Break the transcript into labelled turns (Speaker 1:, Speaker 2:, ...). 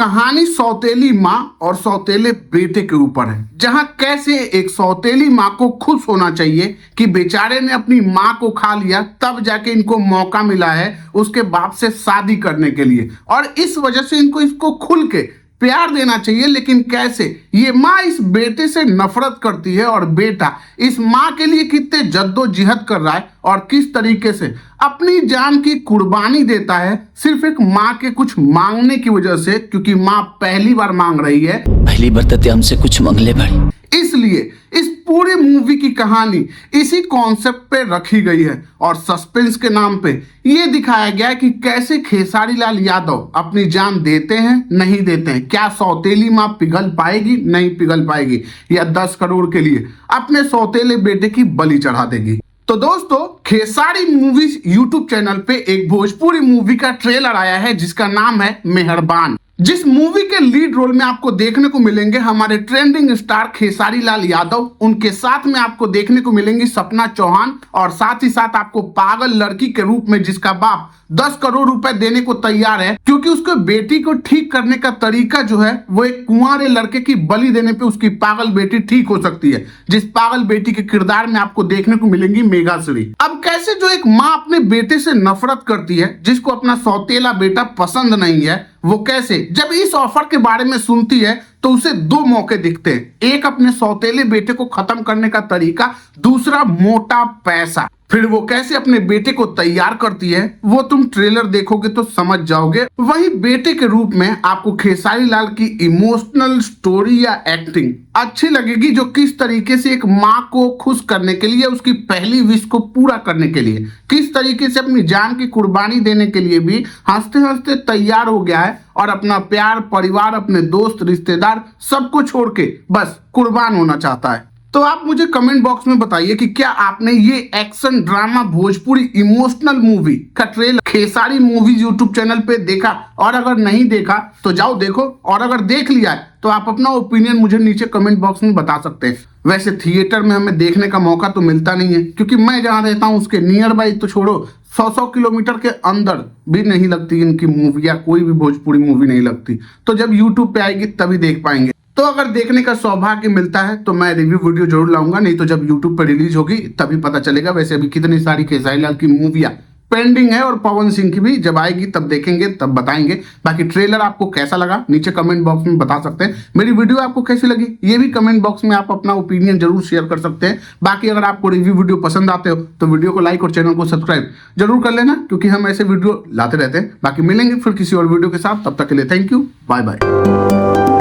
Speaker 1: कहानी सौतेली माँ और सौतेले बेटे के ऊपर है, जहां कैसे एक सौतेली माँ को खुश होना चाहिए कि बेचारे ने अपनी माँ को खा लिया, तब जाके इनको मौका मिला है उसके बाप से शादी करने के लिए, और इस वजह से इसको खुल के प्यार देना चाहिए। लेकिन कैसे ये माँ इस बेटे से नफरत करती है और बेटा इस माँ के लिए कितने जद्दोजहद कर रहा है और किस तरीके से अपनी जान की कुर्बानी देता है सिर्फ एक माँ के कुछ मांगने की वजह से, क्योंकि माँ पहली बार मांग रही है,
Speaker 2: पहली बार हमसे कुछ मंगले बड़ी।
Speaker 1: इसलिए इस पूरी मूवी की कहानी इसी कॉन्सेप्ट पे रखी गई है और सस्पेंस के नाम पे ये दिखाया गया है कि कैसे खेसारी लाल यादव अपनी जान देते हैं नहीं देते हैं। क्या सौतेली माँ पिघल पाएगी नहीं पिघल पाएगी, या 10 करोड़ के लिए अपने सौतेले बेटे की बलि चढ़ा देगी। तो दोस्तों, खेसारी मूवीज यूट्यूब चैनल पे एक भोजपुरी मूवी का ट्रेलर आया है जिसका नाम है मेहरबान, जिस मूवी के लीड रोल में आपको देखने को मिलेंगे हमारे ट्रेंडिंग स्टार खेसारी लाल यादव, उनके साथ में आपको देखने को मिलेंगी सपना चौहान, और साथ ही साथ आपको पागल लड़की के रूप में जिसका बाप 10 करोड़ रुपए देने को तैयार है, क्योंकि उसके बेटी को ठीक करने का तरीका जो है वो एक कुंवारे लड़के की बलि देने पे उसकी पागल बेटी ठीक हो सकती है, जिस पागल बेटी के किरदार में आपको देखने को मिलेंगी मेघाश्री। अब कैसे जो एक माँ अपने बेटे से नफरत करती है, जिसको अपना सौतेला बेटा पसंद नहीं है, वो कैसे जब इस ऑफर के बारे में सुनती है तो उसे 2 मौके दिखते हैं, एक अपने सौतेले बेटे को खत्म करने का तरीका, दूसरा मोटा पैसा। फिर वो कैसे अपने बेटे को तैयार करती है वो तुम ट्रेलर देखोगे तो समझ जाओगे। वही बेटे के रूप में आपको खेसारी लाल की इमोशनल स्टोरी या एक्टिंग अच्छी लगेगी, जो किस तरीके से एक माँ को खुश करने के लिए, उसकी पहली विश को पूरा करने के लिए किस तरीके से अपनी जान की कुर्बानी देने के लिए भी हंसते हंसते तैयार हो गया है और अपना प्यार, परिवार, अपने दोस्त, रिश्तेदार सबको छोड़ के बस कुर्बान होना चाहता है। तो आप मुझे कमेंट बॉक्स में बताइए कि क्या आपने ये action drama Bhojpuri emotional movie का trailer Khesari movies YouTube channel पे देखा, और अगर नहीं देखा तो जाओ देखो, और अगर देख लिया है तो आप अपना ओपिनियन मुझे नीचे कमेंट बॉक्स में बता सकते हैं। वैसे थिएटर में हमें देखने का मौका तो मिलता नहीं है, क्योंकि मैं जहाँ रहता हूँ उसके नियर बाई तो छोड़ो 100 किलोमीटर के अंदर भी नहीं लगती इनकी मूवी, या कोई भी भोजपुरी मूवी नहीं लगती। तो जब यूट्यूब पे आएगी तभी देख पाएंगे। तो अगर देखने का सौभाग्य मिलता है तो मैं रिव्यू वीडियो जरूर लाऊंगा, नहीं तो जब यूट्यूब पर रिलीज होगी तभी पता चलेगा। वैसे अभी कितनी सारी खेसारी लाल की मूवियां पेंडिंग है, और पवन सिंह की भी जब आएगी तब देखेंगे, तब बताएंगे। बाकी ट्रेलर आपको कैसा लगा नीचे कमेंट बॉक्स में बता सकते हैं। मेरी वीडियो आपको कैसी लगी ये भी कमेंट बॉक्स में आप अपना ओपिनियन जरूर शेयर कर सकते हैं। बाकी अगर आपको रिव्यू वीडियो पसंद आते हो तो वीडियो को लाइक और चैनल को सब्सक्राइब जरूर कर लेना, क्योंकि हम ऐसे वीडियो लाते रहते हैं। बाकी मिलेंगे फिर किसी और वीडियो के साथ, तब तक के लिए थैंक यू, बाय बाय।